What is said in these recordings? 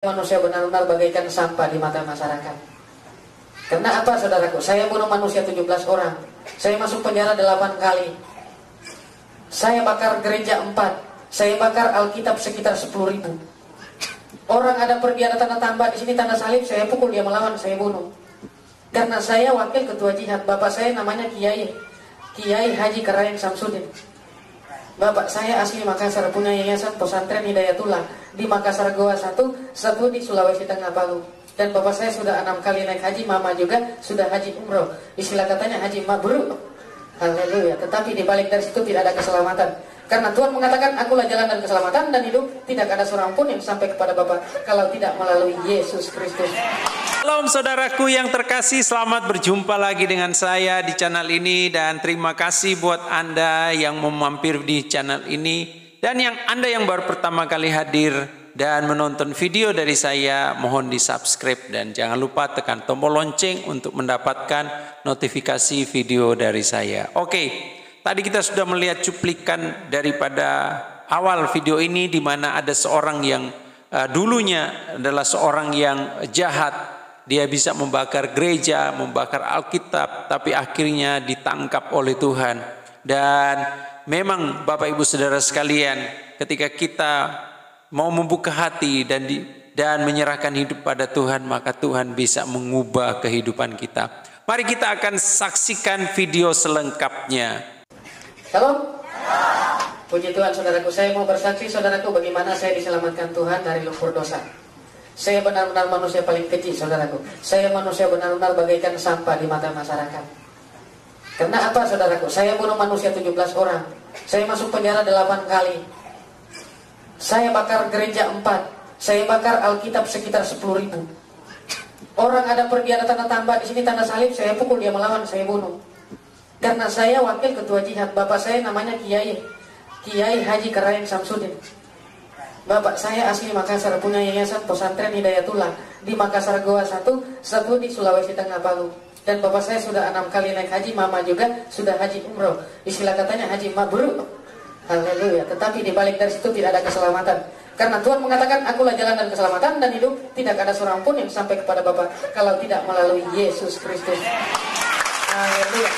Manusia benar-benar bagaikan sampah di mata masyarakat. Karena apa, saudaraku? Saya bunuh manusia 17 orang. Saya masuk penjara 8 kali. Saya bakar gereja 4. Saya bakar Alkitab sekitar 10.000. Orang ada pergi ada tanda tambah di sini tanda salib, saya pukul, dia melawan, saya bunuh. Karena saya wakil ketua jihad. Bapak saya namanya Kiai Haji Karaeng Samsudin. Bapak saya asli Makassar, punya yayasan pesantren Hidayatullah di Makassar Goa 1, satu di Sulawesi Tengah Palu. Dan bapak saya sudah 6 kali naik haji, mama juga sudah haji umroh. Istilah katanya haji mabrur. Haleluya. Tetapi di balik dari situ tidak ada keselamatan. Karena Tuhan mengatakan, akulah jalan dan keselamatan dan hidup. Tidak ada seorang pun yang sampai kepada Bapa kalau tidak melalui Yesus Kristus. Shalom saudaraku yang terkasih, selamat berjumpa lagi dengan saya di channel ini. Dan terima kasih buat Anda yang memampir di channel ini. Dan Anda yang baru pertama kali hadir dan menonton video dari saya, mohon di subscribe. Dan jangan lupa tekan tombol lonceng untuk mendapatkan notifikasi video dari saya. Oke, tadi kita sudah melihat cuplikan daripada awal video ini, di mana ada seorang yang dulunya adalah seorang yang jahat. Dia bisa membakar gereja, membakar Alkitab, tapi akhirnya ditangkap oleh Tuhan. Dan memang Bapak Ibu Saudara sekalian, ketika kita mau membuka hati dan menyerahkan hidup pada Tuhan, maka Tuhan bisa mengubah kehidupan kita. Mari kita akan saksikan video selengkapnya. Shalom. Puji Tuhan, saudaraku. Saya mau bersaksi, saudaraku, bagaimana saya diselamatkan Tuhan dari lumpur dosa. Saya benar-benar manusia paling keji, saudaraku. Saya manusia benar-benar bagaikan sampah di mata masyarakat. Karena apa, saudaraku? Saya bunuh manusia 17 orang. Saya masuk penjara 8 kali. Saya bakar gereja 4. Saya bakar Alkitab sekitar 10.000. Orang ada pergi ada tanda tambah di sini tanda salib, saya pukul, dia melawan, saya bunuh. Karena saya wakil ketua jihad. Bapak saya namanya Kiai Haji Karaeng Samsudin. Bapak saya asli Makassar, punya yayasan pesantren Hidayatullah di Makassar Goa 1, satu di Sulawesi Tengah Palu. Dan bapak saya sudah 6 kali naik haji, mama juga sudah haji umroh. Istilah katanya haji mabrur. Haleluya. Tetapi di balik dari situ tidak ada keselamatan. Karena Tuhan mengatakan, akulah jalan dan keselamatan dan hidup. Tidak ada seorang pun yang sampai kepada Bapa kalau tidak melalui Yesus Kristus. Haleluya.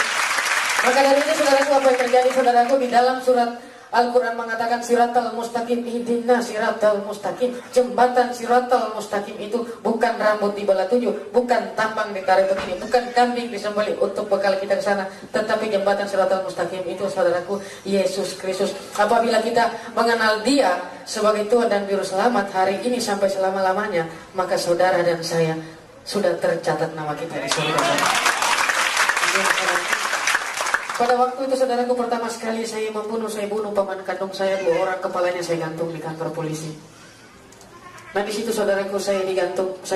Maka dari itu, saudaraku, apa yang terjadi, saudaraku, di dalam surat Al-Quran mengatakan siratal mustaqim, ihdina siratal mustaqim. Jembatan siratal mustaqim itu bukan rambut di belah 7, bukan tambang ditarik begini, bukan kambing disembelih untuk bekal kita ke sana, tetapi jembatan siratal mustaqim itu, saudaraku, Yesus Kristus. Apabila kita mengenal Dia sebagai Tuhan dan Juru Selamat hari ini sampai selama-lamanya, maka saudara dan saya sudah tercatat nama kita di surga. Pada waktu itu, saudaraku, pertama sekali saya bunuh paman kandung saya 2 orang, kepalanya saya gantung di kantor polisi. Nah di situ, saudaraku, saya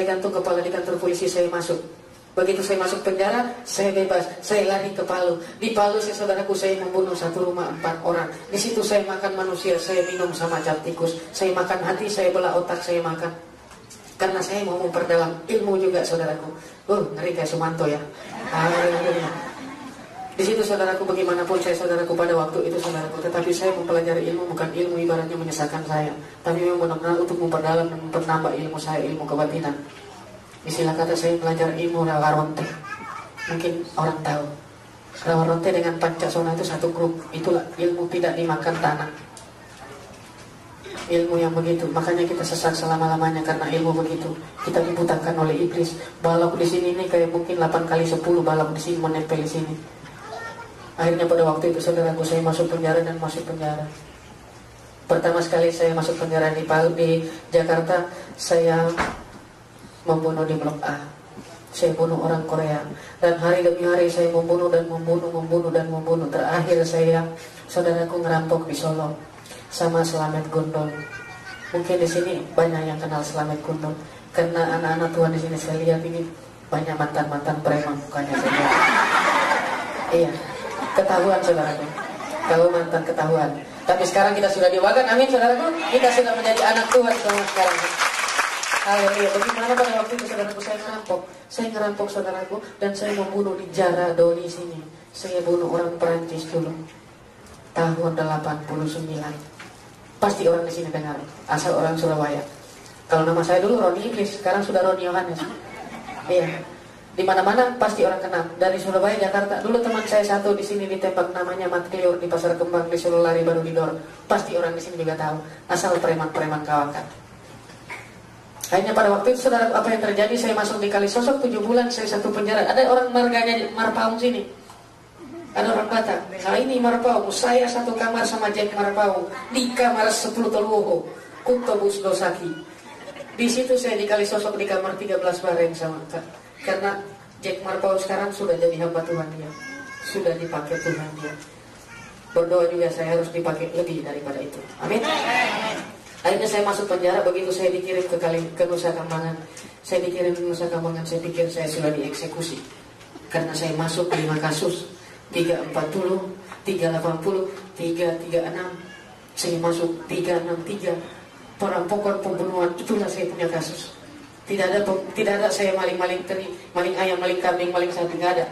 gantung kepala di kantor polisi, saya masuk. Begitu saya masuk penjara, saya bebas, saya lari ke Palu. Di Palu, saudaraku, saya membunuh 1 rumah 4 orang. Di situ saya makan manusia, saya minum sama cap tikus, saya makan hati, saya belah otak, saya makan. Karena saya mau memperdalam ilmu juga, saudaraku. Ngeri kayak Sumanto ya. Haleluya. Di situ, saudaraku, bagaimanapun saya, saudaraku, pada waktu itu, saudaraku, tetapi saya mempelajari ilmu, bukan ilmu ibaratnya menyesatkan saya, tapi memang benar-benar untuk memperdalam dan menambah ilmu saya, ilmu kebatinan. Istilah kata saya belajar ilmu rawa ronte. Mungkin orang tahu. Rawa ronte dengan pancasona itu satu grup. Itulah ilmu tidak dimakan tanah. Ilmu yang begitu, makanya kita sesat selama-lamanya karena ilmu begitu. Kita dibutakan oleh iblis. Balok di sini ini kayak mungkin 8 kali 10 balok di sini menempel di sini. Akhirnya pada waktu itu, saudaraku, saya masuk penjara dan masuk penjara. Pertama sekali saya masuk penjara di Jakarta, saya membunuh di Blok A. Saya bunuh orang Korea. Dan hari demi hari saya membunuh dan membunuh. Terakhir saya, saudaraku, ngerampok di Solo sama Slamet Gundul. Mungkin di sini banyak yang kenal Slamet Gundul. Karena anak-anak Tuhan di sini saya lihat ini banyak mantan-mantan preman mukanya saya. Iya. Ketahuan, saudaraku. Kalau mantan ketahuan. Tapi sekarang kita sudah diwakilkan, amin, saudaraku. Kita sudah menjadi anak Tuhan semua sekarang. Haleluya. Bagaimana pada waktu itu, saudaraku, saya ngerampok. Saya ngerampok, saudaraku, dan saya membunuh di Jaradoli sini. Saya bunuh orang Perancis dulu. Tahun 89. Pasti orang di sini dengar. Asal orang Surabaya. Kalau nama saya dulu Roni Iblis, sekarang sudah Roni Yohanes. Iya. Di mana-mana pasti orang kenal. Dari Surabaya, Jakarta. Dulu teman saya satu di sini ditembak, namanya Mat Kliur, di Pasar Kembang, di Sululari baru di Dor. Pasti orang di sini juga tahu. Asal preman-preman kawakan. Akhirnya pada waktu itu saudara, apa yang terjadi? Saya masuk di Kalisosok 7 bulan, saya satu penjara. Ada orang marganya Marpaung sini. Ada orang Batak. Nah ini Marpaung, saya satu kamar sama Jack Marpaung. Di kamar 10 Teluho, Kuntobus Dosaki. Di situ saya di Kalisosok di kamar 13 bareng sama Kak. Karena Jack Marpaung sekarang sudah jadi hamba Tuhan dia. Sudah dipakai Tuhan dia. Berdoa juga saya harus dipakai lebih daripada itu. Amin. Akhirnya saya masuk penjara. Begitu saya dikirim ke Nusa Kambangan. Saya dikirim ke Nusa Kambangan. Saya pikir saya sudah dieksekusi. Karena saya masuk 5 kasus. 340, 380, 336. Saya masuk 363. Perampokan, pembunuhan. Itulah saya punya kasus. Tidak ada saya maling teri, maling ayam, maling kambing, maling sapi, nggak ada.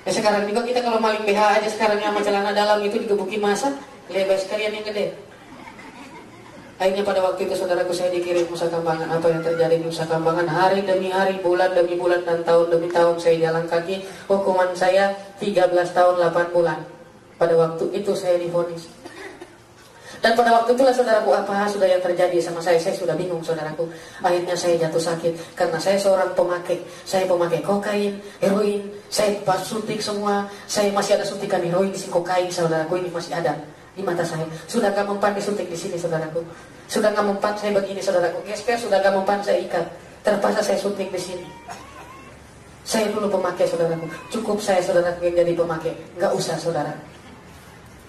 Ya sekarang juga kita kalau maling BH aja sekarang yang sama celana dalam itu digebukin masa, lebar sekalian yang gede. Akhirnya pada waktu itu saudaraku saya dikirim Nusa Kambangan. Apa yang terjadi di Nusa Kambangan? Hari demi hari, bulan demi bulan, dan tahun demi tahun saya jalan kaki. Hukuman saya 13 tahun 8 bulan. Pada waktu itu saya divonis. Dan pada waktu itulah saudaraku, apa sudah yang terjadi sama saya sudah bingung saudaraku. Akhirnya saya jatuh sakit karena saya seorang pemakai. Saya pemakai kokain, heroin, saya pas suntik semua. Saya masih ada suntikan heroin di sini, kokain saudaraku, ini masih ada di mata saya. Sudah gak mempan disuntik di sini saudaraku. Sudah gak mempan saya begini saudaraku. Gesper sudah gak mempan saya ikat. Terpaksa saya suntik di sini. Saya dulu pemakai saudaraku. Cukup saya saudaraku yang jadi pemakai. Gak usah saudara.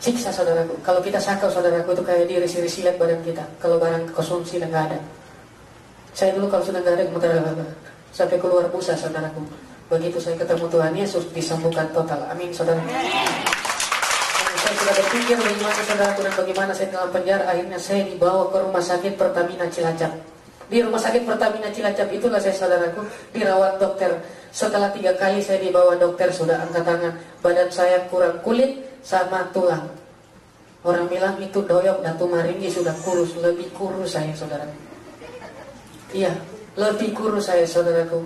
Siksa saudaraku. Kalau kita sakau saudaraku itu kayak dirisi-risi lihat badan kita. Kalau barang konsumsi dan nggak ada. Saya dulu kalau sudah nggak ada sampai keluar busa saudaraku. Begitu saya ketemu Tuhan Yesus disembuhkan total. Amin saudara. Saya sudah berpikir bagaimana saudaraku dan bagaimana saya dalam penjara. Akhirnya saya dibawa ke rumah sakit Pertamina Cilacap. Di rumah sakit Pertamina Cilacap itulah saya saudaraku dirawat dokter. Setelah 3 kali saya dibawa dokter sudah angkat tangan. Badan saya kurang kulit sama tulang. Orang bilang itu doyok datu maringgi sudah kurus. Lebih kurus saya saudara. Iya, lebih kurus saya saudaraku.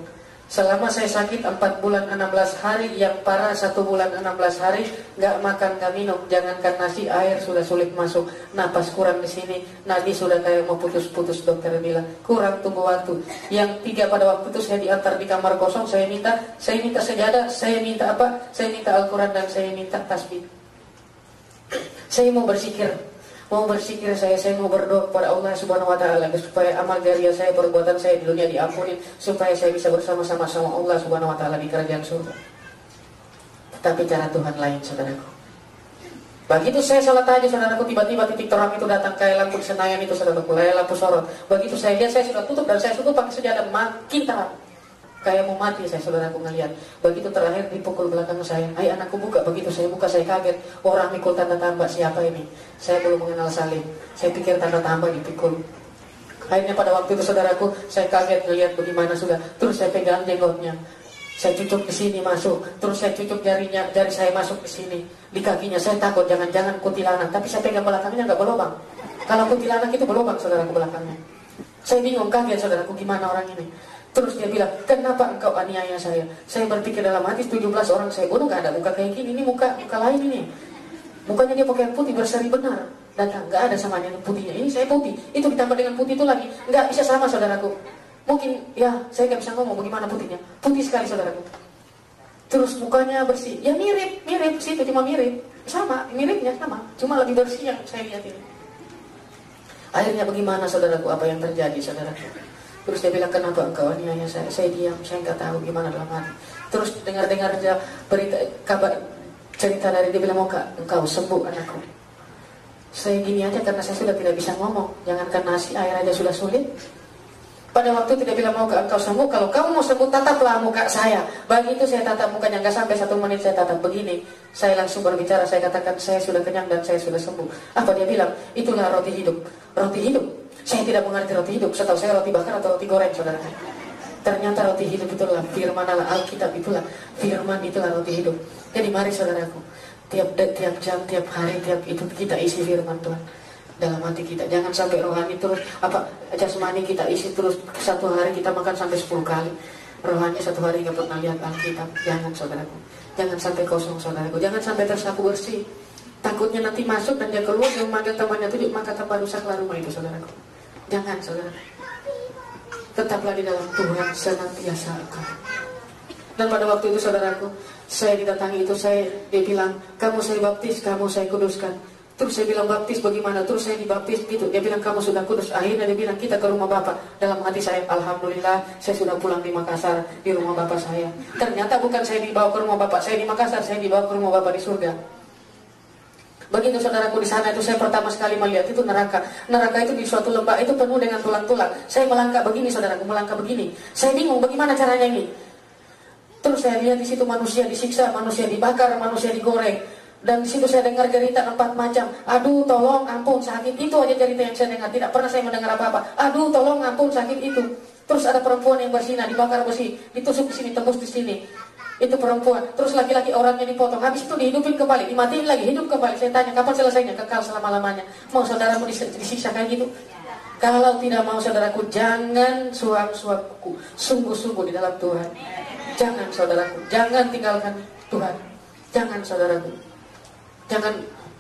Selama saya sakit 4 bulan 16 hari, yang parah 1 bulan 16 hari, gak makan gak minum, jangankan nasi, air sudah sulit masuk, napas kurang di sini, nadi sudah kayak mau putus-putus, dokter bilang kurang tunggu waktu. Yang 3 pada waktu itu saya diantar di kamar kosong, saya minta sejadah, saya minta apa? Saya minta Al-Quran dan saya minta tasbih. Saya mau bersikir saya mau berdoa kepada Allah Subhanahu wa taala supaya amal jariah saya, perbuatan saya di dunia diampuni, supaya saya bisa bersama-sama sama Allah Subhanahu wa taala di kerajaan surga. Tetapi cara Tuhan lain saudaraku. Begitu saya salat tahajud saudaraku, tiba-tiba titik terang itu datang kayak lampu di Senayan itu saudaraku, kayak lampu sorot. Begitu saya lihat saya sudah tutup dan saya tutup pakai sejadah, makin terang. Kayak mau mati saya saudaraku ngelihat. Begitu terakhir dipukul belakang saya. Hai anakku buka. Begitu saya buka saya kaget. Orang mikul tanda tambah, siapa ini? Saya belum mengenal Salim. Saya pikir tanda tambah dipikul. Akhirnya pada waktu itu saudaraku saya kaget ngelihat bagaimana sudah. Terus saya pegang jenggotnya. Saya cucuk di sini masuk. Terus saya cucuk jari saya masuk di sini. Di kakinya saya takut jangan-jangan kuntilanak. Tapi saya pegang belakangnya nggak berlubang. Kalau kuntilanak itu berlubang saudaraku belakangnya. Saya bingung kaget saudaraku gimana orang ini. Terus dia bilang, kenapa engkau aniaya saya? Saya berpikir dalam hati 17 orang saya bunuh, gak ada muka kayak gini. Ini muka lain ini. Mukanya dia pakaian putih berseri benar. Datang, gak ada samanya putihnya. Ini saya putih. Itu ditambah dengan putih itu lagi. Gak bisa sama saudaraku. Mungkin ya saya gak bisa ngomong bagaimana putihnya. Putih sekali saudaraku. Terus mukanya bersih. Ya mirip situ cuma mirip. Sama, miripnya sama. Cuma lebih bersih yang saya lihat ini. Akhirnya bagaimana saudaraku apa yang terjadi saudaraku? Terus dia bilang, kenapa engkau aniaya saya? Saya diam, saya nggak tahu gimana dalam hati. Terus dengar dia berita, kabar, cerita dari dia bilang, mau engkau sembuh anakku. Saya gini aja karena saya sudah tidak bisa ngomong. Jangankan nasi, air aja sudah sulit. Pada waktu tidak bilang, mau engkau sembuh. Kalau kamu mau sembuh, tataplah muka saya. Begitu saya tatap mukanya, nggak sampai 1 menit saya tatap begini. Saya langsung berbicara, saya katakan, saya sudah kenyang dan saya sudah sembuh. Apa dia bilang? Itulah roti hidup. Roti hidup. Saya tidak mengerti roti hidup. Setahu saya roti bakar atau roti goreng saudara. Ternyata roti hidup itulah firman Allah, Alkitab itulah firman, itulah roti hidup. Jadi mari saudaraku, tiap jam, tiap hari, tiap itu kita isi firman Tuhan. dalam hati kita. Jangan sampai rohani terus, jasmani kita isi terus. Satu hari kita makan sampai 10 kali. Rohani satu hari nggak pernah lihat Alkitab. Jangan saudaraku. Jangan sampai kosong saudaraku. Jangan sampai tersapu bersih. Takutnya nanti masuk dan dia keluar, dia memanggil temannya tujuh, maka tambah rusaklah rumah itu saudaraku. Jangan saudara. Tetaplah di dalam Tuhan senantiasa engkau. Dan pada waktu itu saudaraku, saya didatangi itu, dia bilang, kamu saya baptis, kamu saya kuduskan. Terus saya bilang, baptis bagaimana? Terus saya dibaptis gitu. Dia bilang, kamu sudah kudus. Akhirnya dia bilang, kita ke rumah Bapak. Dalam hati saya, alhamdulillah, saya sudah pulang di Makassar, di rumah Bapak saya. Ternyata bukan saya dibawa ke rumah Bapak saya di Makassar, saya dibawa ke rumah Bapak di surga. Begitu saudaraku di sana itu saya pertama sekali melihat itu neraka. Neraka itu di suatu lembah itu penuh dengan tulang-tulang. Saya melangkah begini saudaraku, melangkah begini. Saya bingung bagaimana caranya ini. Terus saya lihat di situ manusia disiksa, manusia dibakar, manusia digoreng. Dan di situ saya dengar cerita 4 macam. Aduh, tolong, ampun, sakit. Itu aja cerita yang saya dengar. Tidak pernah saya mendengar apa-apa. Aduh, tolong, ampun, sakit itu. Terus ada perempuan yang bersinar, dibakar besi, ditusuk di sini, tembus di sini. Itu perempuan. Terus laki-laki orangnya dipotong. Habis itu dihidupin kembali, dimatiin lagi, hidup kembali. Saya tanya, kapan selesainya? Kekal selama-lamanya. Mau saudaramu disiksa kayak gitu? Kalau tidak mau saudaraku, jangan suap-suapku. Sungguh-sungguh di dalam Tuhan. Jangan saudaraku, jangan tinggalkan Tuhan. Jangan saudaraku. Jangan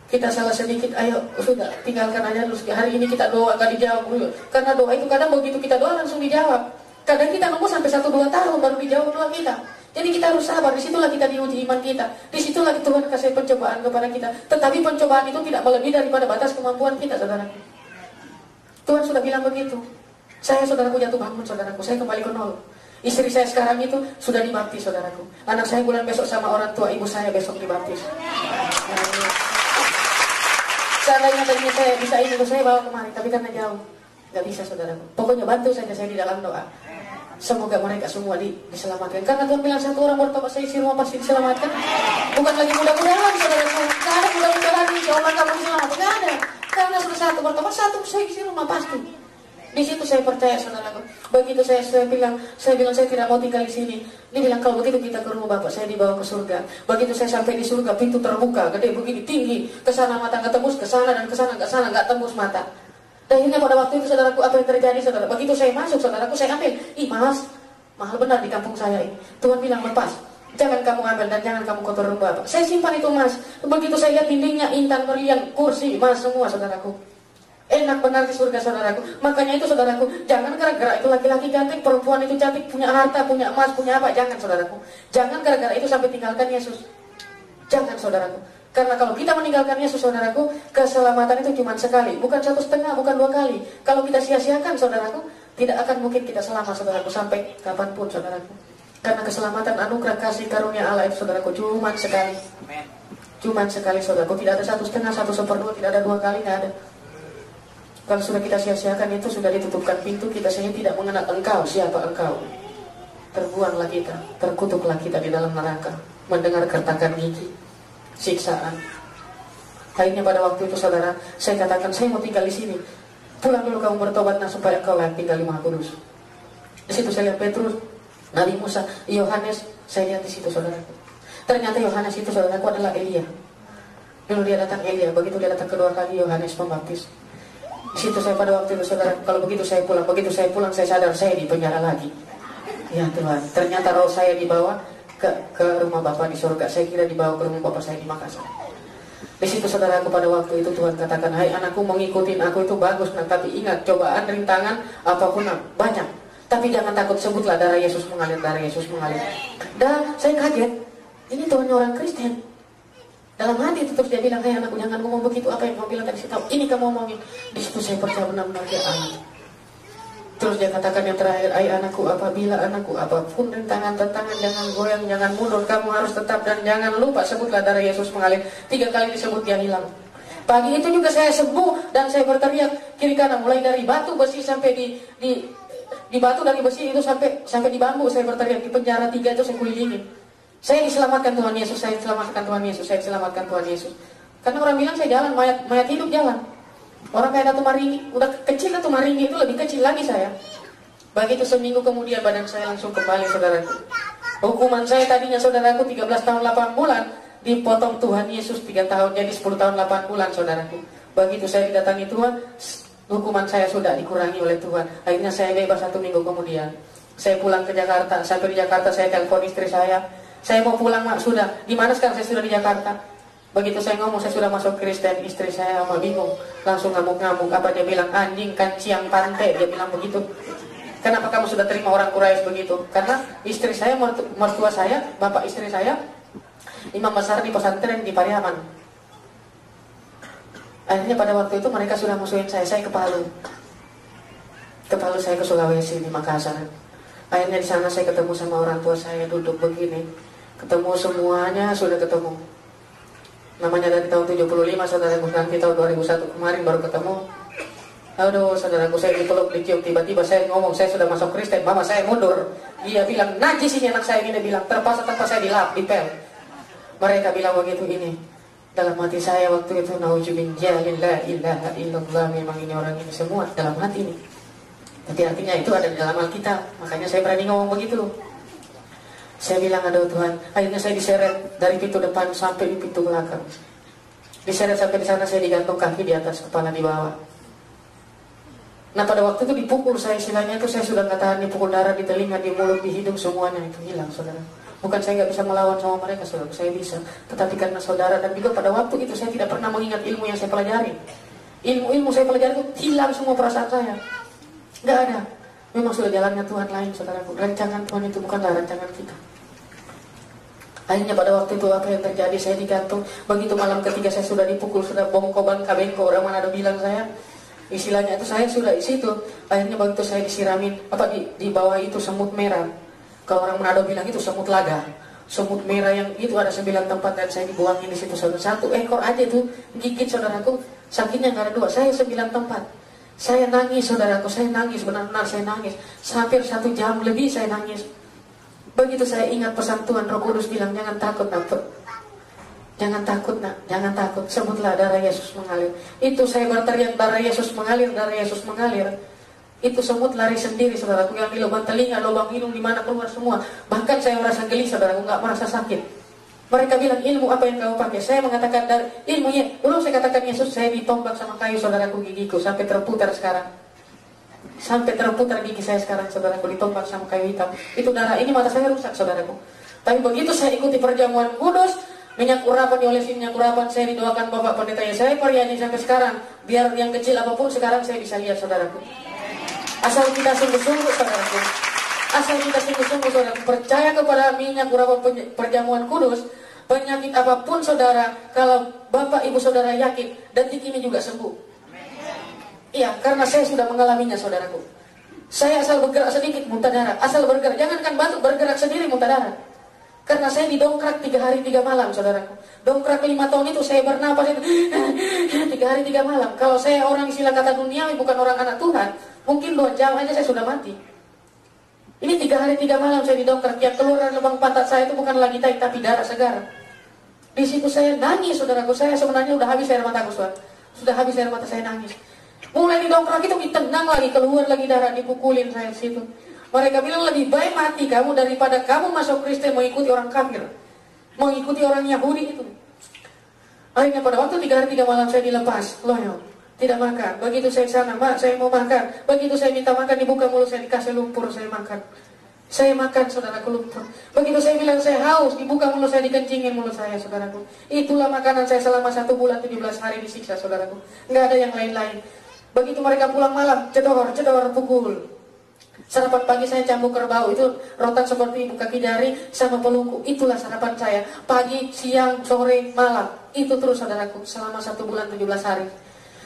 kita salah sedikit, ayo sudah tinggalkan aja dulu. Hari ini kita doa gak dijawab dulu. Karena doa itu kadang begitu kita doa langsung dijawab. Kadang kita nunggu sampai 1-2 tahun baru dijawab doa kita. Jadi kita harus sabar. Disitulah kita diuji iman kita. Disitulah Tuhan kasih pencobaan kepada kita. Tetapi pencobaan itu tidak melebihi daripada batas kemampuan kita, saudara. Tuhan sudah bilang begitu. Saya saudaraku jatuh bangun, saudaraku. Saya kembali ke nol. Istri saya sekarang itu sudah dibaptis, saudaraku. Anak saya bulan besok sama orang tua ibu saya besok dibaptis. Seandainya tadinya saya bisa ini, saya bawa kemari, tapi karena jauh, nggak bisa saudaraku. Pokoknya bantu saja saya di dalam doa. Semoga mereka semua diselamatkan. Karena Tuhan bilang satu orang bertobat saya isi rumah pasti diselamatkan. Bukan lagi mudah-mudahan saudaraku. Nggak ada mudah-mudahan nih jawaban kamu diselamatkan. Nggak ada. Karena sudah satu bertobat, satu saya isi rumah pasti. Di situ saya percaya saudaraku. Begitu saya bilang saya tidak mau tinggal di sini. Dia bilang kalau begitu kita ke rumah Bapak, saya dibawa ke surga. Begitu saya sampai di surga, pintu terbuka, gede begini tinggi. Ke sana mata nggak tembus, ke sana dan ke sana nggak tembus mata. Dan akhirnya pada waktu itu saudaraku apa yang terjadi saudara? Begitu saya masuk saudaraku saya ambil. Ih mas, mahal benar di kampung saya ini. Tuhan bilang lepas. Jangan kamu ambil dan jangan kamu kotor rumah Bapak. Saya simpan itu mas. Begitu saya lihat dindingnya intan berlian, kursi, mas semua saudaraku. Enak benar di surga saudaraku. Makanya itu saudaraku, jangan gara-gara itu laki-laki cantik, perempuan itu cantik, punya harta, punya emas, punya apa. Jangan saudaraku. Jangan gara-gara itu sampai tinggalkan Yesus. Jangan saudaraku. Karena kalau kita meninggalkan Yesus saudaraku, keselamatan itu cuma sekali. Bukan 1,5, bukan 2 kali. Kalau kita sia-siakan saudaraku, tidak akan mungkin kita selamat saudaraku sampai kapanpun saudaraku. Karena keselamatan anugerah kasih karunia Allah itu saudaraku cuma sekali. Cuma sekali saudaraku. Tidak ada 1,5, 1/2, tidak ada 2 kali, tidak ada. Kalau sudah kita sia-siakan itu sudah ditutupkan pintu, kita saja tidak mengenal engkau, siapa engkau. Terbuanglah kita, terkutuklah kita di dalam neraka, mendengar gertakan gigi, siksaan. Akhirnya pada waktu itu saudara, saya katakan saya mau tinggal di sini. Pulang dulu kamu bertobat supaya engkau layak tinggal di Maha Kudus. Di situ saya lihat Petrus, Nabi Musa, Yohanes, saya lihat di situ saudara. Ternyata Yohanes itu saudaraku adalah Elia. Dulu dia datang Elia, begitu dia datang kedua kali Yohanes Pembaptis. Di situ saya pada waktu itu saudara, kalau begitu saya pulang saya sadar saya di penjara lagi. Ya Tuhan, ternyata roh saya dibawa ke rumah Bapak di surga. Saya kira dibawa ke rumah Bapak saya di Makassar. Di situ saudaraku pada waktu itu Tuhan katakan, hai anakku mau ngikutin aku itu bagus, nah, tapi ingat cobaan, rintangan, apapun banyak. Tapi jangan takut, sebutlah darah Yesus mengalir, darah Yesus mengalir. Dan saya kaget, ini Tuhan orang Kristen. Dalam hati itu terus dia bilang, hai anakku jangan ngomong begitu, apa yang kamu bilang tadi saya tahu, ini kamu ngomongin. Di situ saya percaya benar-benar dia Allah. Terus dia katakan yang terakhir, hai anakku apabila anakku apapun tantangan jangan goyang, jangan mundur, kamu harus tetap dan jangan lupa sebutlah darah Yesus mengalir. 3 kali disebut dia hilang. Pagi itu juga saya sembuh dan saya berteriak kiri kanan, mulai dari batu besi sampai di batu dari besi itu sampai di bambu saya berteriak. Di penjara 3 itu saya kulilingin. Saya diselamatkan Tuhan Yesus, saya diselamatkan Tuhan Yesus, saya diselamatkan Tuhan Yesus. Karena orang bilang saya jalan, mayat hidup jalan. Orang kayak Datu Maringgi, udah kecil Datu Maringgi itu lebih kecil lagi saya. Begitu seminggu kemudian badan saya langsung kembali saudaraku. Hukuman saya tadinya saudaraku 13 tahun 8 bulan, dipotong Tuhan Yesus 3 tahun, jadi 10 tahun 8 bulan saudaraku. Begitu saya didatangi Tuhan, hukuman saya sudah dikurangi oleh Tuhan. Akhirnya saya bebas 1 minggu kemudian. Saya pulang ke Jakarta. Sampai di Jakarta saya telepon istri saya mau pulang mak, sudah. Di mana sekarang? Saya sudah di Jakarta. Begitu saya ngomong saya sudah masuk Kristen, istri saya bingung, langsung ngamuk-ngamuk. Apa dia bilang? Anjing kanciang pantai, dia bilang begitu. Kenapa kamu sudah terima orang Quraisy begitu? Karena istri saya, mertua saya, bapak istri saya imam besar di pesantren di Pariaman. Akhirnya pada waktu itu mereka sudah musuhin saya ke Palu. Ke Palu, saya ke Sulawesi, di Makassar. Akhirnya di sana saya ketemu sama orang tua saya, duduk begini. Ketemu semuanya, sudah ketemu. Namanya dari tahun 75, saudaraku, nanti tahun 2001 kemarin baru ketemu. Aduh, saudaraku, saya dipeluk, dicium, tiba-tiba saya ngomong, saya sudah masuk Kristen, mama saya mundur. Dia bilang, najis ini anak saya ini, dia bilang, terpaksa saya dilap, dipel. Mereka bilang begitu ini. Dalam hati saya waktu itu, nauzubillah, la ilaha illallah, memang ini orang ini semua, dalam hati ini. Tapi artinya itu ada di dalam Alkitab, makanya saya berani ngomong begitu. Saya bilang, aduh Tuhan, akhirnya saya diseret dari pintu depan sampai di pintu belakang. Diseret sampai di sana, saya digantung kaki di atas, kepala di bawah. Nah pada waktu itu dipukul saya, istilahnya itu saya sudah nggak tahan, dipukul darah di telinga, di mulut, di hidung, semuanya itu hilang, saudara. Bukan saya nggak bisa melawan sama mereka, saudara, saya bisa. Tetapi karena saudara, dan juga pada waktu itu saya tidak pernah mengingat ilmu yang saya pelajari. Ilmu saya pelajari itu hilang semua perasaan saya. Nggak ada. Memang sudah jalannya Tuhan lain, saudaraku. Rancangan Tuhan itu bukanlah rancangan kita. Akhirnya pada waktu itu apa yang terjadi, saya digantung. Begitu malam ketiga saya sudah dipukul, sudah bongkoban kabengko, orang mana ada bilang saya. Istilahnya itu saya sudah di situ. Akhirnya begitu saya disiramin, di bawah itu semut merah. Kalau orang Manado bilang itu semut laga. Semut merah yang itu ada 9 tempat dan saya dibuangin di situ. Satu ekor aja itu gigit, saudaraku. Sakitnya nggak ada 2, saya 9 tempat. Saya nangis, saudaraku, saya nangis, benar-benar saya nangis. Hampir 1 jam lebih saya nangis. Begitu saya ingat pesan Tuhan, Roh Kudus bilang, jangan takut nak, jangan takut nak, jangan takut, sebutlah darah Yesus mengalir. Itu saya berteriak, darah Yesus mengalir, darah Yesus mengalir. Itu semut lari sendiri, saudaraku, yang di lubang telinga, lubang hidung, di mana keluar semua. Bahkan saya merasa geli, saudaraku, nggak merasa sakit. Mereka bilang, ilmu apa yang kamu pakai? Saya mengatakan, dari ilmunya, belum saya katakan Yesus, saya ditombak sama kayu, saudaraku, gigiku, sampai terputar sekarang. Sampai terputar gigi saya sekarang, saudaraku, ditombak sama kayu hitam. Itu darah, ini mata saya rusak, saudaraku. Tapi begitu saya ikuti perjamuan kudus, minyak urapan, diolesin minyak urapan, saya didoakan Bapak Pendetanya, saya percaya sampai sekarang. Biar yang kecil apapun, sekarang saya bisa lihat, saudaraku. Asal kita sungguh-sungguh, saudaraku. Asal kita sungguh-sungguh, saudaraku, percaya kepada minyak urapan perjamuan kudus, penyakit apapun, saudara, kalau Bapak Ibu Saudara yakin, detik ini juga sembuh. Iya, karena saya sudah mengalaminya, saudaraku. Saya asal bergerak sedikit muntah darah, asal bergerak, jangankan batuk, bergerak sendiri muntah darah. Karena saya didongkrak 3 hari 3 malam, saudaraku. Dongkrak 5 tahun itu saya bernapas itu 3 hari 3 malam. Kalau saya orang istilah kata duniawi, bukan orang anak Tuhan, mungkin 2 jam aja saya sudah mati. Ini 3 hari 3 malam saya didongkrak. Yang keluar dari lubang pantat saya itu bukan lagi tai, tapi darah segar. Di situ saya nangis, saudaraku. Saya sebenarnya sudah habis air mataku, saudara. Sudah habis air mata saya nangis. Mulai didongkrak itu ditendang lagi, keluar lagi darah, dipukulin saya di situ. Mereka bilang lebih baik mati kamu daripada kamu masuk Kristen mengikuti orang kafir, mengikuti orang Yahudi itu. Akhirnya pada waktu 3 hari 3 malam saya dilepas, loyo, tidak makan. Begitu saya sana, Mak, saya mau makan. Begitu saya minta makan, dibuka mulut saya, dikasih lumpur, saya makan. Saya makan, saudaraku, lumpur. Begitu saya bilang saya haus, dibuka mulut saya, dikencingin mulut saya, saudaraku. Itulah makanan saya selama 1 bulan 17 hari disiksa, saudaraku. Nggak ada yang lain-lain. Begitu mereka pulang malam, cedor, pukul. Sarapan pagi saya cambuk kerbau, itu rotan seperti ibu kaki jari sama pelungku. Itulah sarapan saya, pagi, siang, sore, malam. Itu terus, saudaraku, selama 1 bulan 17 hari.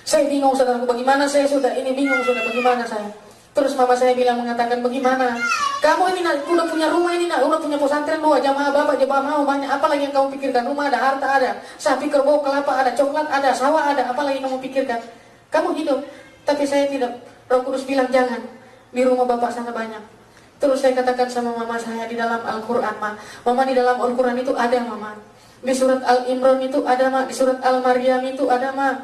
Saya bingung, saudaraku, bagaimana saya sudah ini bingung, sudah bagaimana saya. Terus mama saya bilang, mengatakan, bagaimana? Kamu ini nak, udah punya rumah ini nak, udah punya pesantren 2, jamaah bapak, jamaah mau banyak. Apalagi yang kamu pikirkan? Rumah ada, harta ada, sapi, kerbau, kelapa ada, coklat ada, sawah ada. Apalagi kamu pikirkan? Kamu hidup. Tapi saya tidak. Roh Kudus bilang jangan. Di rumah bapak sana banyak. Terus saya katakan sama mama saya, di dalam Al-Quran, Mama, di dalam Al-Quran itu ada, Mama. Di surat Al-Imran itu ada, Ma. Di surat Al-Maryam itu ada, Ma.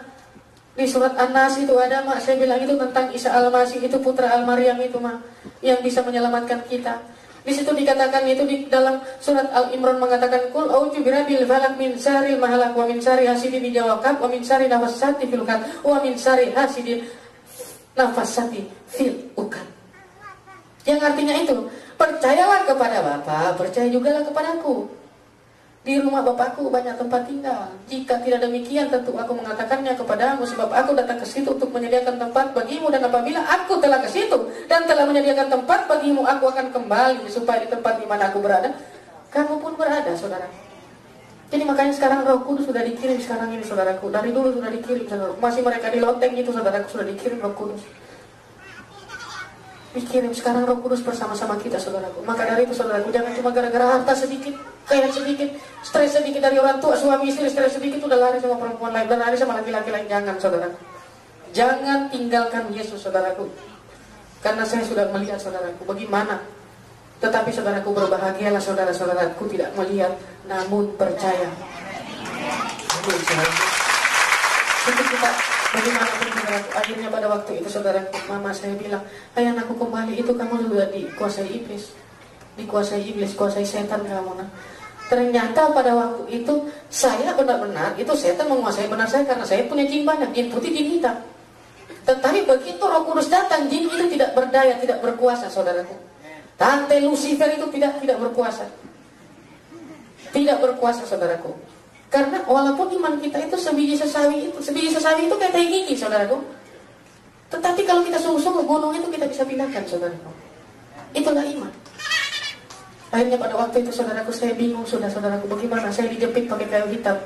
Di surat An-Nas itu ada, Ma. Saya bilang itu tentang Isa Al-Masih, itu putra Al-Maryam itu, Ma, yang bisa menyelamatkan kita. Di situ dikatakan, itu di dalam surat Al-Imran mengatakan, Qul a'udzu birabbil falaq min syarril ma khalaq wa min syarri hasidin idza waqab wa min syarri nafassati fil 'uqad wa min syarri hasidin nafassati fil 'uqad. Yang artinya itu, percayalah kepada Bapa, percaya jugalah kepadaku. Di rumah Bapakku banyak tempat tinggal. Jika tidak demikian, tentu aku mengatakannya kepadamu, sebab aku datang ke situ untuk menyediakan tempat bagimu. Dan apabila aku telah ke situ dan telah menyediakan tempat bagimu, aku akan kembali supaya di tempat di mana aku berada, kamu pun berada, saudara. Jadi makanya sekarang Roh Kudus sudah dikirim sekarang ini, saudaraku. Dari dulu sudah dikirim, saudara. Masih mereka di loteng itu, saudaraku, sudah dikirim Roh Kudus. Dikirim sekarang Roh Kudus bersama-sama kita, saudaraku. Maka dari itu, saudaraku, jangan cuma gara-gara harta sedikit, kaya sedikit, stres sedikit dari orang tua, suami istri stres sedikit, udah lari sama perempuan lain, udah lari sama laki-laki lain. Jangan, saudaraku. Jangan tinggalkan Yesus, saudaraku. Karena saya sudah melihat, saudaraku, bagaimana. Tetapi saudaraku, berbahagialah saudara-saudaraku tidak melihat, namun percaya. Itu kita bagaimanapun, saudaraku. Akhirnya pada waktu itu, saudaraku, mama saya bilang, ayah anakku kembali, itu kamu sudah dikuasai iblis. Dikuasai iblis, kuasai setan kamu. Nah, ternyata pada waktu itu saya benar-benar, itu setan menguasai benar saya, karena saya punya jin banyak, jin putih, jin hitam. Tetapi begitu Roh Kudus datang, jin itu tidak berdaya, tidak berkuasa, saudaraku. Tante Lucifer itu tidak berkuasa. Tidak berkuasa, saudaraku. Karena walaupun iman kita itu sebiji sesawi itu kayak tai gigi, saudaraku. Tetapi kalau kita sungguh-sungguh, gunung itu kita bisa pindahkan, saudaraku. Itulah iman. Akhirnya pada waktu itu, saudaraku, saya bingung sudah, saudaraku, bagaimana. Saya dijepit pakai kayu hitam.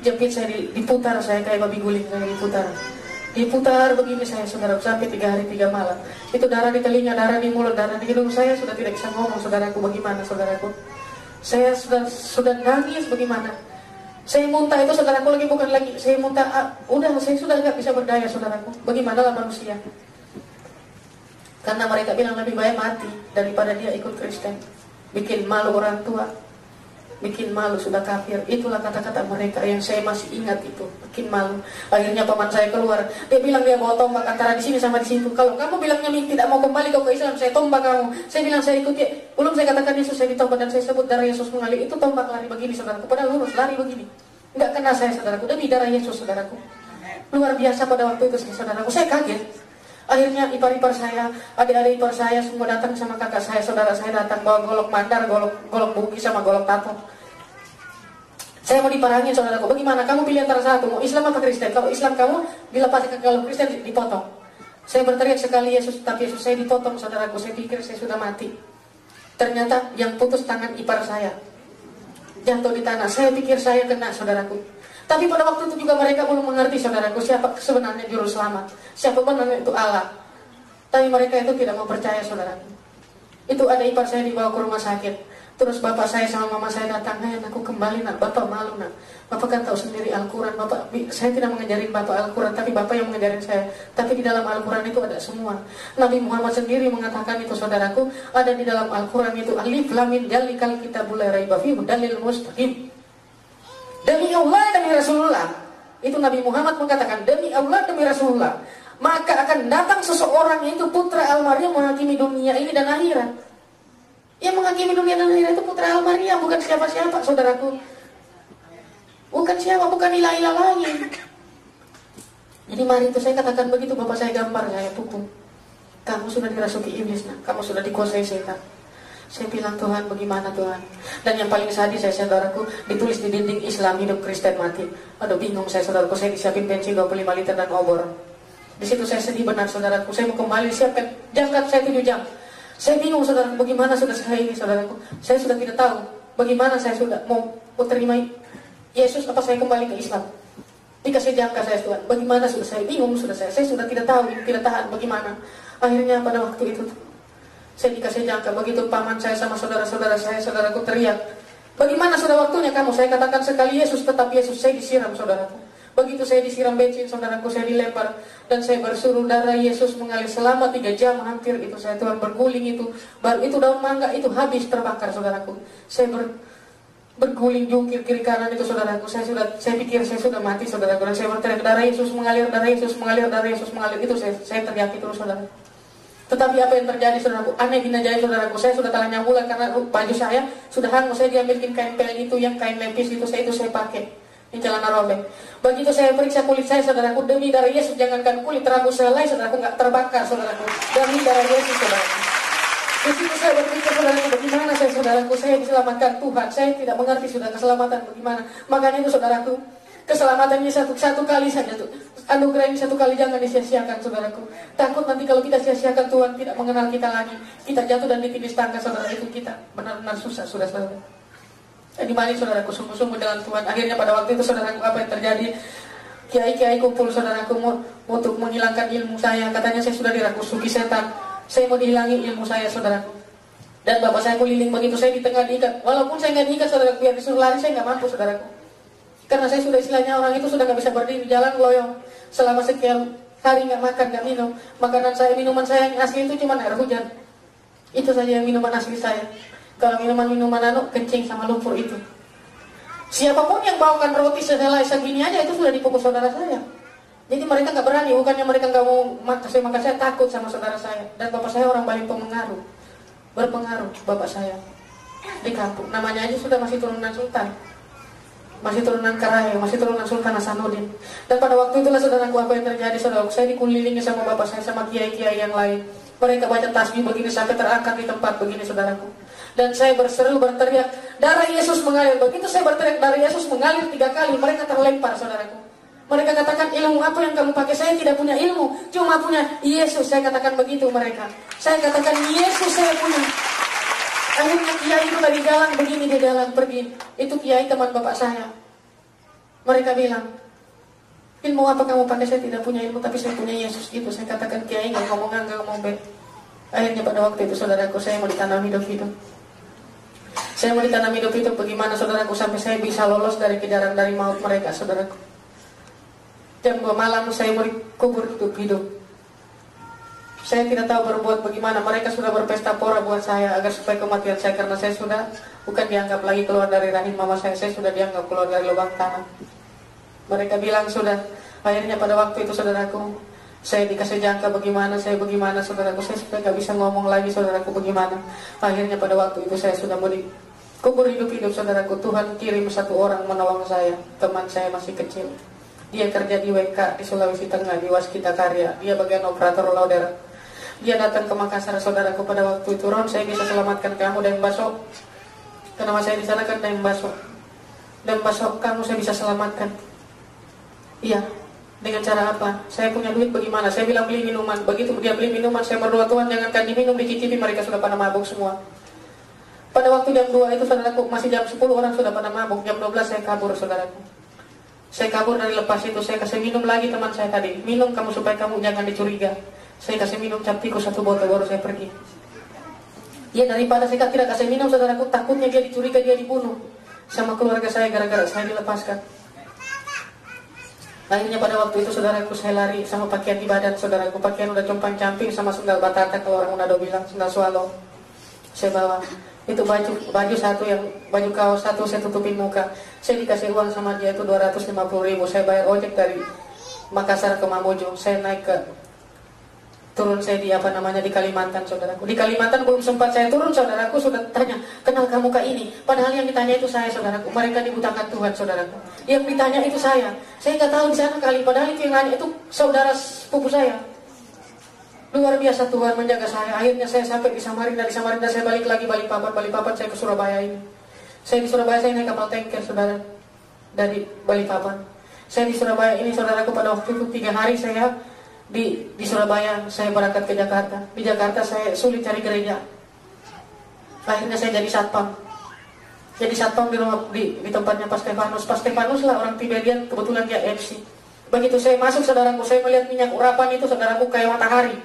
Jepit saya diputar, saya kayak babi guling, saya diputar begini saya, saudaraku, sampai 3 hari 3 malam. Itu darah di telinga, darah di mulut, darah di hidung saya, sudah tidak bisa ngomong, saudaraku. Bagaimana, saudaraku? Saya sudah nangis, bagaimana? Saya muntah itu, saudaraku, bukan lagi saya muntah, udah saya sudah nggak bisa berdaya, saudaraku. Bagaimanalah manusia? Karena mereka bilang lebih baik mati daripada dia ikut Kristen. Bikin malu orang tua, bikin malu, sudah kafir. Itulah kata-kata mereka yang saya masih ingat itu, bikin malu. Akhirnya paman saya keluar, dia bilang dia bawa tombak antara di sini sama di situ. Kalau kamu bilangnya tidak mau kembali ke Islam, saya tombak kamu. Saya bilang saya ikut ya. Belum saya katakan Yesus, saya ditombak dan saya sebut darah Yesus mengalir. Itu tombak lari begini, saudaraku. Padahal lurus lari begini, nggak kena saya, saudaraku. Demi darah Yesus, saudaraku. Luar biasa pada waktu itu, saudaraku. Saya kaget. Akhirnya ipar-ipar saya, adik-adik ipar saya semua datang sama kakak saya, saudara saya datang bawa golok mandar, golok buki sama golok tato. Saya mau diparangin, saudaraku. Bagaimana? Kamu pilih antara satu, mau Islam apa Kristen? Kalau Islam kamu dilepaskan, kalau Kristen dipotong. Saya berteriak sekali Yesus, tapi Yesus saya dipotong, saudaraku. Saya pikir saya sudah mati. Ternyata yang putus tangan ipar saya, jatuh di tanah. Saya pikir saya kena, saudaraku. Tapi pada waktu itu juga mereka belum mengerti, saudaraku, siapa sebenarnya juru selamat, siapa benar itu Allah. Tapi mereka itu tidak mau percaya, saudaraku. Itu ada ipar saya dibawa ke rumah sakit. Terus bapak saya sama mama saya datang, aku kembali nak, bapak malu nak. Bapak kan tahu sendiri Al-Quran, saya tidak mengajarin bapak Al-Quran, tapi bapak yang mengajarin saya. Tapi di dalam Al-Quran itu ada semua. Nabi Muhammad sendiri mengatakan itu, saudaraku, ada di dalam Al-Quran itu, Alif Lam Mim Dzalikal Kitabul La Raiba Fihi Hudal Mustaqim. Demi Allah, demi Rasulullah. Itu Nabi Muhammad mengatakan, demi Allah, demi Rasulullah, maka akan datang seseorang, yaitu putra Al-Maryam, menghakimi dunia ini dan akhirat. Yang menghakimi dunia dan akhirat itu putra Al-Maryam, bukan siapa-siapa, saudaraku. Bukan siapa, bukan ilah-ilah lain. Jadi mari itu saya katakan begitu, bapak saya gambar, saya pukul. Kamu sudah dirasuki iblis, nah. Kamu sudah dikuasai setan. Saya bilang, Tuhan, bagaimana Tuhan? Dan yang paling sadis saya, saudaraku, ditulis di dinding Islam, hidup Kristen mati. Aduh, bingung saya, saudaraku. Saya disiapin bensin 25 liter dan obor. Di situ saya sedih benar, saudaraku. Saya mau kembali siapkan jangkat saya 7 jam. Saya bingung, saudaraku, bagaimana sudah saya ini, saudaraku. Saya sudah tidak tahu bagaimana saya sudah mau terima Yesus, apa saya kembali ke Islam. Dikasih jangka saya, Tuhan. Bagaimana sudah saya bingung, sudah saya sudah tidak tahu, tidak tahan bagaimana. Akhirnya pada waktu itu saya dikasih jangka. Begitu paman saya sama saudara-saudara saya, saudaraku teriak, bagaimana sudah waktunya kamu? Saya katakan sekali Yesus, tetap Yesus. Saya disiram, saudaraku. Begitu saya disiram bensin, saudaraku, saya dilempar. Dan saya bersuruh darah Yesus mengalir selama 3 jam hampir itu. Saya Tuhan berguling itu. Baru itu daun mangga itu habis terbakar, saudaraku. Saya berguling jungkir kiri kanan itu, saudaraku. Saya pikir saya sudah mati, saudaraku. Dan saya berteriak, darah Yesus mengalir, darah Yesus mengalir, darah Yesus mengalir. Itu saya teriak itu, saudaraku. Tetapi apa yang terjadi saudaraku? Aneh bin ajaib saudaraku. Saya sudah telah bulan karena baju saya sudah hangus. Saya diambilkan kain pel itu, yang kain lepis itu saya pakai. Ini celana robek. Begitu saya periksa kulit saya saudaraku, demi darah Yesus, jangankan kulit, rambut selai saudaraku nggak terbakar saudaraku. Demi darah Yesus saudaraku. Di situ saya berpikir saudaraku, bagaimana saudaraku, saya diselamatkan Tuhan. Saya tidak mengerti sudah keselamatan bagaimana. Makanya itu saudaraku, keselamatan ini satu kali saja tuh. Anugerah ini satu kali, jangan disia-siakan saudaraku. Takut nanti kalau kita sia-siakan, Tuhan tidak mengenal kita lagi. Kita jatuh dan ditindis tangga saudara, itu kita benar-benar susah sudah saudara. Jadi mari saudaraku, sungguh-sungguh dalam Tuhan. Akhirnya pada waktu itu saudaraku, apa yang terjadi? Kiai-kiai kumpul saudaraku untuk menghilangkan ilmu saya. Katanya saya sudah dirasuki setan. Saya mau dihilangi ilmu saya saudaraku. Dan bapak saya keliling begitu, saya di tengah diikat. Walaupun saya nggak diikat saudaraku, biar disuruh lari saya nggak mampu saudaraku. Karena saya sudah istilahnya orang itu sudah nggak bisa berdiri, jalan loyong selama sekian hari, nggak makan, nggak minum. Makanan saya, minuman saya yang asli itu cuma air hujan. Itu saja yang minuman asli saya. Kalau minuman kencing sama lumpur itu. Siapapun yang bawakan roti sehelai segini aja itu sudah dipukul saudara saya. Jadi mereka nggak berani, bukannya mereka nggak mau makan, maka saya takut sama saudara saya. Dan bapak saya orang paling berpengaruh bapak saya di kampung. Namanya aja sudah masih turunan sultan. Masih turunan Karahe, masih turunan Sultan Hasanuddin. Dan pada waktu itulah saudaraku, apa yang terjadi saudaraku, saya dikelilingi sama bapak saya, sama kiai-kiai yang lain. Mereka baca tasbih begini sampai terangkat di tempat begini saudaraku. Dan saya berseru, berteriak, darah Yesus mengalir. Begitu saya berteriak, darah Yesus mengalir 3 kali, mereka terlempar saudaraku. Mereka katakan, ilmu apa yang kamu pakai? Saya tidak punya ilmu, cuma punya Yesus. Saya katakan begitu mereka. Saya katakan, Yesus saya punya. Akhirnya kiai itu tadi jalan begini, dia jalan pergi. Itu kiai teman bapak saya. Mereka bilang, ilmu apa kamu pakai? Saya tidak punya ilmu, tapi saya punya Yesus. Itu saya katakan, kiai nggak ngomong be. Akhirnya pada waktu itu saudaraku, saya mau ditanam hidup-hidup. Saya mau ditanam hidup-hidup. Bagaimana saudaraku sampai saya bisa lolos dari kejaran dari maut mereka saudaraku. Jam 2 malam saya mau dikubur hidup-hidup. Saya tidak tahu berbuat bagaimana. Mereka sudah berpesta pora buat saya agar supaya kematian saya, karena saya sudah bukan dianggap lagi keluar dari rahim mama saya sudah dianggap keluar dari lubang tanah. Mereka bilang sudah. Akhirnya pada waktu itu saudaraku, saya dikasih jangka bagaimana saudaraku, saya supaya gak bisa ngomong lagi saudaraku bagaimana. Akhirnya pada waktu itu saya sudah mau dikubur hidup-hidup saudaraku. Tuhan kirim satu orang menolong saya, teman saya masih kecil. Dia kerja di WK di Sulawesi Tengah, di Waskita Karya. Dia bagian operator loader. Dia datang ke Makassar saudaraku pada waktu itu. Ron, saya bisa selamatkan kamu dan Baso. Karena saya di sana kan dan Baso. Dan Baso kamu saya bisa selamatkan. Iya. Dengan cara apa? Saya punya duit bagaimana? Saya bilang beli minuman. Begitu dia beli minuman, saya berdoa, Tuhan jangankan diminum, dicicipi, mereka sudah pada mabuk semua. Pada waktu jam 2 itu saudaraku, masih jam 10 orang sudah pada mabuk. Jam 12 saya kabur saudaraku. Saya kabur dari lepas itu, saya kasih minum lagi teman saya tadi. Minum kamu supaya kamu jangan dicuriga. Saya kasih minum cap tikus 1 botol baru saya pergi. Ya daripada saya tidak kasih minum saudaraku, takutnya dia dicuriga, dia dibunuh sama keluarga saya gara-gara saya dilepaskan. Akhirnya pada waktu itu saudaraku, saya lari sama pakaian di badan saudaraku. Pakaian udah compang-camping sama sendal batata, kalau orang Manado bilang sendal swallow. Saya bawa itu baju satu, yang baju kaos satu saya tutupin muka. Saya dikasih uang sama dia itu 250.000. Saya bayar ojek dari Makassar ke Mamuju. Saya naik ke turun saya di di Kalimantan saudaraku. Di Kalimantan belum sempat saya turun saudaraku, sudah tanya, kenal kamu kak ini? Padahal yang ditanya itu saya saudaraku. Mereka dibutakan Tuhan saudaraku. Yang ditanya itu saya. Saya nggak tahu di sana kali. Padahal itu yang nanya itu saudara sepupu saya. Luar biasa Tuhan menjaga saya. Akhirnya saya sampai di Samarinda. Di Samarinda saya balik lagi Balikpapan saya ke Surabaya ini. Saya di Surabaya saya naik kapal tanker saudara dari Balikpapan. Saya di Surabaya ini saudaraku, pada waktu itu 3 hari saya di Surabaya, saya berangkat ke Jakarta. Di Jakarta saya sulit cari gereja. Akhirnya saya jadi satpam. Jadi satpam di rumah di tempatnya Pak Stefanus. Pak Stefanus lah orang Tiberian, kebetulan dia MC. Begitu saya masuk saudaraku, saya melihat minyak urapan itu saudaraku kayak matahari.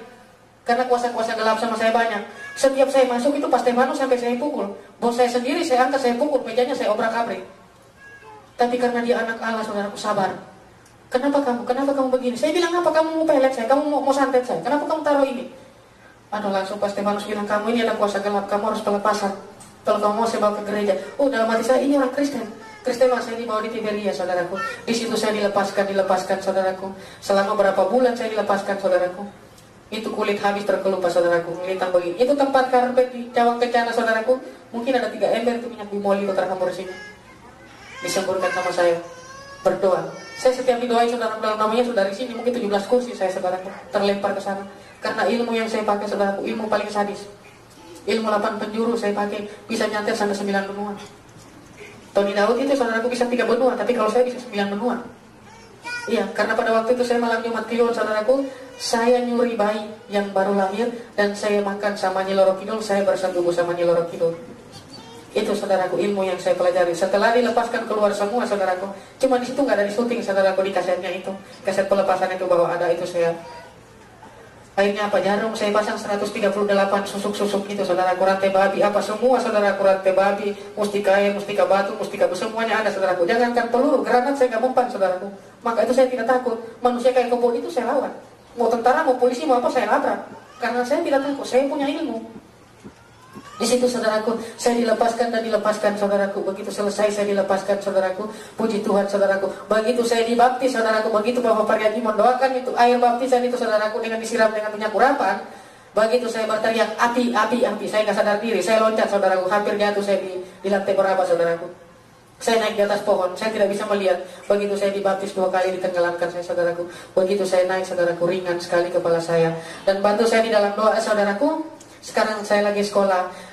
Karena kuasa-kuasa gelap sama saya banyak. Setiap saya masuk itu Pak Stefanus sampai saya pukul. Bos saya sendiri saya angkat, saya pukul, mejanya saya obrak-abrik. Tapi karena dia anak Allah saudaraku, sabar. Kenapa kamu begini? Saya bilang, apa kamu mau pelet saya? Kamu mau santet saya? Kenapa kamu taruh ini? Aduh, langsung Pak Stefanus bilang, kamu ini ada kuasa gelap, kamu harus pelepasan. Kalau kamu mau saya bawa ke gereja. Oh, dalam hati saya, ini orang Kristen. Kristen mas, saya dibawa di Tiberia saudaraku. Di situ saya dilepaskan saudaraku. Selama berapa bulan saya dilepaskan saudaraku. Itu kulit habis terkelupas saudaraku, melintang begini. Itu tempat karpet di Cawang Kencana saudaraku, mungkin ada 3 ember itu minyak bimoli itu tercampur sini. Disemburkan sama saya, berdoa. Saya setiap didoain saudaraku dalam namanya saudari sini, mungkin 17 kursi saya saudaraku terlempar ke sana. Karena ilmu yang saya pakai saudaraku, ilmu paling sadis. Ilmu 8 penjuru saya pakai, bisa nyantet sampai 9 benua. Tony Daud itu saudaraku bisa 3 benua, tapi kalau saya bisa 9 benua. Iya, karena pada waktu itu saya malam Jumat Kliwon saudaraku, saya nyuri bayi yang baru lahir dan saya makan sama Nyi Loro Kidul, saya bersatu sama Nyi Loro Kidul. Itu saudaraku ilmu yang saya pelajari. Setelah dilepaskan keluar semua saudaraku, cuma di situ nggak ada di syuting saudaraku, di kasetnya itu, kaset pelepasan itu bahwa ada itu saya. Akhirnya apa, jarum saya pasang 138 susuk-susuk itu saudaraku, rantai babi apa semua saudaraku, rantai babi, mustika air, mustika batu, mustika semuanya ada saudaraku. Jangankan peluru, granat saya nggak mempan saudaraku. Maka itu saya tidak takut. Manusia kayak kebun itu saya lawan. Mau tentara, mau polisi, mau apa saya labrak. Karena saya tidak takut, saya punya ilmu. Di situ saudaraku, saya dilepaskan dan dilepaskan saudaraku. Begitu selesai saya dilepaskan saudaraku. Puji Tuhan saudaraku. Begitu saya dibaptis saudaraku. Begitu Bapak Pariyadi mendoakan itu air baptisan itu saudaraku dengan disiram dengan minyak urapan. Begitu saya berteriak api, api, api. Saya nggak sadar diri. Saya loncat saudaraku. Hampir jatuh saya di lantai berapa saudaraku. Saya naik di atas pohon. Saya tidak bisa melihat. Begitu saya dibaptis 2 kali ditenggelamkan saya saudaraku. Begitu saya naik saudaraku, ringan sekali kepala saya. Dan bantu saya di dalam doa saudaraku. Sekarang saya lagi sekolah.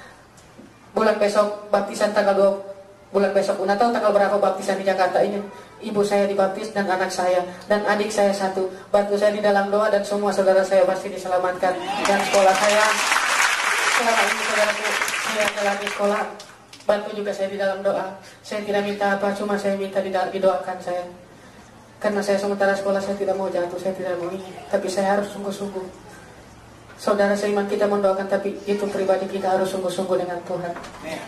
Bulan besok baptisan tanggal 2 bulan besok. Nggak tahu tanggal berapa baptisan di Jakarta ini. Ibu saya dibaptis dan anak saya dan adik saya 1. Bantu saya di dalam doa dan semua saudara saya pasti diselamatkan. Dan sekolah saya selama ini saudaraku, saya telah di sekolah. Bantu juga saya di dalam doa. Saya tidak minta apa, cuma saya minta didoakan saya. Karena saya sementara sekolah saya tidak mau jatuh, saya tidak mau ini. Tapi saya harus sungguh-sungguh. Saudara seiman kita mendoakan, tapi itu pribadi kita harus sungguh-sungguh dengan Tuhan.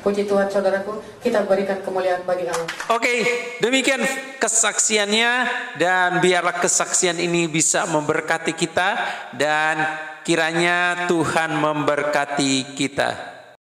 Puji Tuhan saudaraku, kita berikan kemuliaan bagi Allah. Oke, demikian kesaksiannya, dan biarlah kesaksian ini bisa memberkati kita dan kiranya Tuhan memberkati kita.